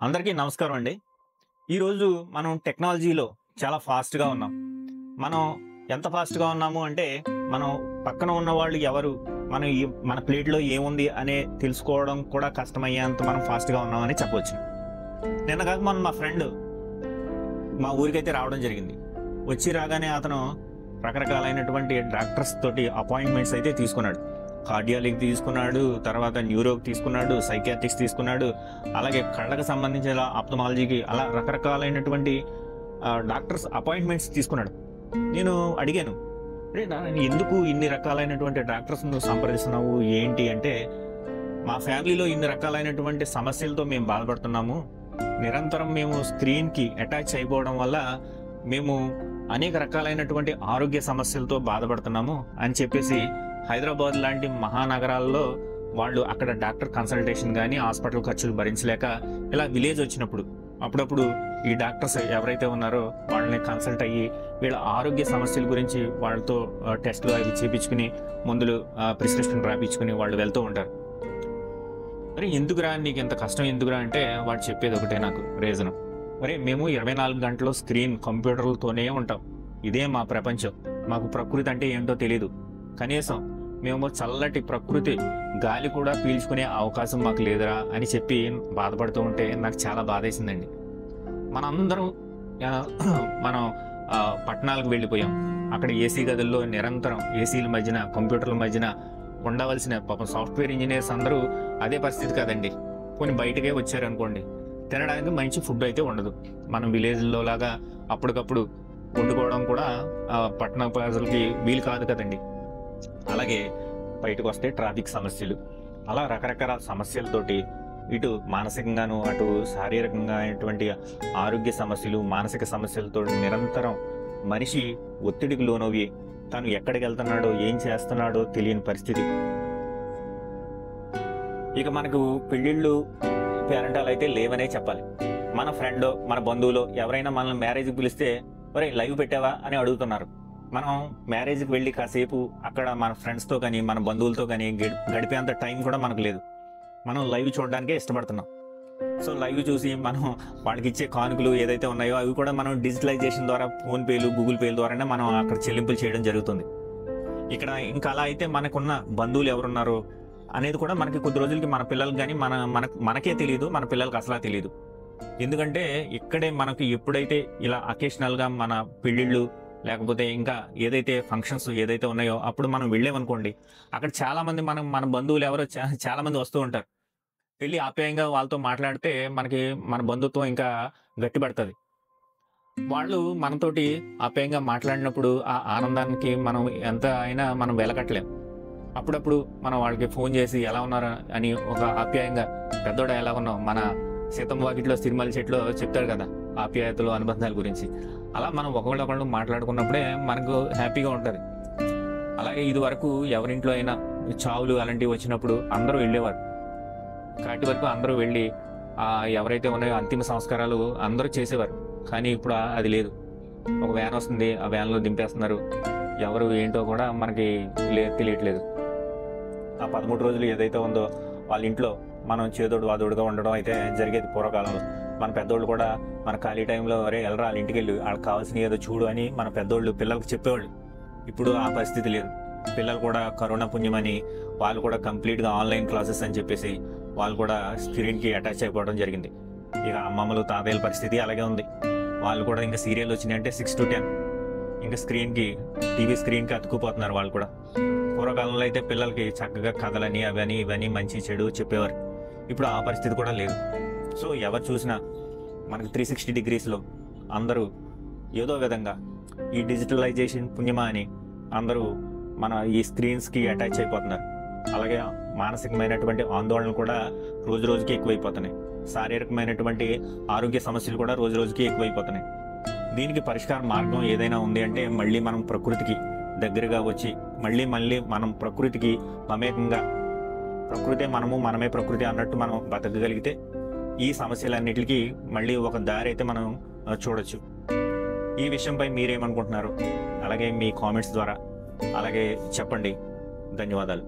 అందరికీ నమస్కారం అండి. ఈరోజు మనం టెక్నాలజీలో చాలా ఫాస్ట్‌గా ఉన్నాం. మనం ఎంత ఫాస్ట్‌గా ఉన్నాము అంటే, మనం పక్కన ఉన్నవాళ్ళు ఎవరు, మన ప్లేట్‌లో ఏముంది అనే తెలుసుకోవడం కూడా కష్టమయ్యేంత మనం ఫాస్ట్‌గా ఉన్నామని చెప్పొచ్చు. నిన్న కాక మొన్న మా ఫ్రెండ్ మా ఊరికైతే రావడం జరిగింది. వచ్చి రాగానే అతను రకరకాలైనటువంటి డాక్టర్స్ తోటి అపాయింట్మెంట్స్ అయితే తీసుకున్నాడు. కార్డియాలజీకి తీసుకున్నాడు, తర్వాత న్యూరోకి తీసుకున్నాడు, సైకియాట్రిక్స్ తీసుకున్నాడు, అలాగే కళ్ళకు సంబంధించిన ఆప్థమాలజీకి అలా రకరకాలైనటువంటి డాక్టర్స్ అపాయింట్మెంట్స్ తీసుకున్నాడు. నేను అడిగాను, "అరే ఎందుకు ఇన్ని రకాలైనటువంటి డాక్టర్స్ నువ్వు సంప్రదిస్తున్నావు ఏంటి" అంటే, "మా ఫ్యామిలీలో ఇన్ని రకాలైనటువంటి సమస్యలతో మేము బాధపడుతున్నాము. నిరంతరం మేము స్క్రీన్కి అటాచ్ అయిపోవడం వల్ల మేము అనేక రకాలైనటువంటి ఆరోగ్య సమస్యలతో బాధపడుతున్నాము" అని చెప్పేసి హైదరాబాద్ లాంటి మహానగరాల్లో వాళ్ళు అక్కడ డాక్టర్ కన్సల్టేషన్ కానీ హాస్పిటల్ ఖర్చులు భరించలేక ఇలా విలేజ్ వచ్చినప్పుడు అప్పుడప్పుడు ఈ డాక్టర్స్ ఎవరైతే ఉన్నారో వాళ్ళని కన్సల్ట్ అయ్యి వీళ్ళ ఆరోగ్య సమస్యల గురించి వాళ్ళతో టెస్టులు అవి చేయించుకుని మందులు ప్రిస్క్రిప్షన్ రాయించుకుని వాళ్ళు వెళ్తూ ఉంటారు. మరి ఎందుకురా నీకు ఇంత కష్టం ఎందుకురా అంటే వాడు చెప్పేది ఒకటే నాకు రీజన్. మరి మేము 24 గంటలు స్క్రీన్ కంప్యూటర్లతోనే ఉంటాం. ఇదే మా ప్రపంచం. మాకు ప్రకృతి అంటే ఏంటో తెలియదు. కనీసం మేము చల్లటి ప్రకృతి గాలి కూడా పీల్చుకునే అవకాశం మాకు లేదురా అని చెప్పి బాధపడుతూ ఉంటే నాకు చాలా బాధేసిందండి. మనందరం మనం పట్టణాలకు వెళ్ళిపోయాం. అక్కడ ఏసీ గదుల్లో నిరంతరం ఏసీల మధ్యన కంప్యూటర్ల మధ్యన ఉండవలసిన పాపం సాఫ్ట్వేర్ ఇంజనీర్స్ అందరూ అదే పరిస్థితి కదండి. కొన్ని బయటకే వచ్చారనుకోండి, తినడానికి మంచి ఫుడ్ అయితే ఉండదు. మనం విలేజ్లో లాగా అప్పటికప్పుడు వండుకోవడం కూడా పట్టణ ప్రజలకి వీలు కాదు కదండి. అలాగే బయటకు వస్తే ట్రాఫిక్ సమస్యలు, అలా రకరకాల సమస్యలతోటి ఇటు మానసికంగాను అటు శారీరకంగా అయినటువంటి ఆరోగ్య సమస్యలు, మానసిక సమస్యలతో నిరంతరం మనిషి ఒత్తిడికి లోనవి తను ఎక్కడికి వెళ్తున్నాడో ఏం చేస్తున్నాడో తెలియని పరిస్థితి. ఇక మనకు పెళ్ళిళ్ళు పేరెంటాలు అయితే లేవనే చెప్పాలి. మన ఫ్రెండో మన బంధువులో ఎవరైనా మనల్ని మ్యారేజ్కి పిలిస్తే ఒరే లైవ్ పెట్టావా అని అడుగుతున్నారు. మనం మ్యారేజ్కి వెళ్ళి కాసేపు అక్కడ మన ఫ్రెండ్స్తో కానీ మన బంధువులతో కానీ గడిపేంత టైం కూడా మనకు లేదు. మనం లైవ్ చూడడానికే ఇష్టపడుతున్నాం. సో లైవ్ చూసి మనం వాళ్ళకి ఇచ్చే కానుకలు ఏదైతే ఉన్నాయో అవి కూడా మనం డిజిటలైజేషన్ ద్వారా ఫోన్పేలు గూగుల్ పేల ద్వారానే మనం అక్కడ చెల్లింపులు చేయడం జరుగుతుంది. ఇక్కడ ఇంకా అలా అయితే మనకున్న బంధువులు ఎవరున్నారో అనేది కూడా మనకి కొద్ది రోజులకి మన పిల్లలకి కానీ మనకే తెలియదు, మన పిల్లలకి అసలు తెలియదు. ఎందుకంటే ఇక్కడే మనకి ఎప్పుడైతే ఇలా అకేషనల్గా మన పెళ్ళిళ్ళు లేకపోతే ఇంకా ఏదైతే ఫంక్షన్స్ ఏదైతే ఉన్నాయో అప్పుడు మనం వెళ్ళామనుకోండి, అక్కడ చాలామంది మన బంధువులు ఎవరో చాలామంది వస్తూ ఉంటారు. వెళ్ళి ఆప్యాయంగా వాళ్ళతో మాట్లాడితే మనకి మన బంధుత్వం ఇంకా గట్టిపడుతుంది. వాళ్ళు మనతోటి ఆప్యాయంగా మాట్లాడినప్పుడు ఆ ఆనందానికి మనం ఎంత అయినా మనం వెలకట్టలేం. అప్పుడప్పుడు మనం వాళ్ళకి ఫోన్ చేసి ఎలా ఉన్నారా అని ఒక ఆప్యాయంగా, పెద్దోడ ఎలా ఉన్నావు, మన సీతమ్మ వాకిట్లో సిరిమల్లి చెట్లో చెప్తాడు కదా ఆప్యాయతలు అనుబంధాల గురించి. అలా మనం ఒకళ్ళొకళ్ళు మాట్లాడుకున్నప్పుడే మనకు హ్యాపీగా ఉంటుంది. అలాగే ఇది వరకు ఎవరింట్లో అయినా చావులు అలాంటివి వచ్చినప్పుడు అందరూ వెళ్ళేవారు. కాటి వరకు అందరూ వెళ్ళి ఎవరైతే ఉన్నాయో అంతిమ సంస్కారాలు అందరూ చేసేవారు. కానీ ఇప్పుడు అది లేదు. ఒక వ్యాన్ వస్తుంది, ఆ వ్యాన్లో దింపేస్తున్నారు. ఎవరు ఏంటో కూడా మనకి తెలియట్లేదు. ఆ 13 రోజులు ఏదైతే ఉందో వాళ్ళ ఇంట్లో మనం చేదోడు వాదోడుగా ఉండడం అయితే జరిగేది పూర్వకాలంలో. మన పెద్దోళ్ళు కూడా మన ఖాళీ టైంలో అరే వెళ్ళరా వాళ్ళ ఇంటికి వెళ్ళి వాళ్ళకి కావాల్సిన ఏదో చూడు అని మన పెద్దోళ్ళు పిల్లలకు చెప్పేవాళ్ళు. ఇప్పుడు ఆ పరిస్థితి లేదు. పిల్లలు కూడా కరోనా పుణ్యమని వాళ్ళు కూడా కంప్లీట్గా ఆన్లైన్ క్లాసెస్ అని చెప్పేసి వాళ్ళు కూడా స్క్రీన్కి అటాచ్ అయిపోవడం జరిగింది. ఇక అమ్మమ్మలు తాతయ్యల పరిస్థితి అలాగే ఉంది. వాళ్ళు కూడా ఇంకా సీరియల్ వచ్చినాయంటే 6 to 10 ఇంకా టీవీ స్క్రీన్కి అతుక్కుపోతున్నారు వాళ్ళు కూడా. పూర్వకాలంలో అయితే పిల్లలకి చక్కగా కథలని అవని ఇవన్నీ మంచి చెడు చెప్పేవారు. ఇప్పుడు ఆ పరిస్థితి కూడా లేదు. సో ఎవరు చూసినా మనకి 360 degreesలో అందరూ ఏదో విధంగా ఈ డిజిటలైజేషన్ పుణ్యమా అని అందరూ మన ఈ స్క్రీన్స్కి అటాచ్ అయిపోతున్నారు. అలాగే మానసికమైనటువంటి ఆందోళనలు కూడా రోజు రోజుకి ఎక్కువైపోతున్నాయి. శారీరకమైనటువంటి ఆరోగ్య సమస్యలు కూడా రోజు రోజుకి ఎక్కువైపోతున్నాయి. దీనికి పరిష్కార మార్గం ఏదైనా ఉంది అంటే మళ్ళీ మనం ప్రకృతికి దగ్గరగా వచ్చి మళ్ళీ మనం ప్రకృతికి మమేకంగా, ప్రకృతే మనము మనమే ప్రకృతి అన్నట్టు మనం బతకగలిగితే ఈ సమస్యలన్నిటికీ మళ్ళీ ఒక దారి అయితే మనం చూడొచ్చు. ఈ విషయంపై మీరేమనుకుంటున్నారు? అలాగే మీ కామెంట్స్ ద్వారా అలాగే చెప్పండి. ధన్యవాదాలు.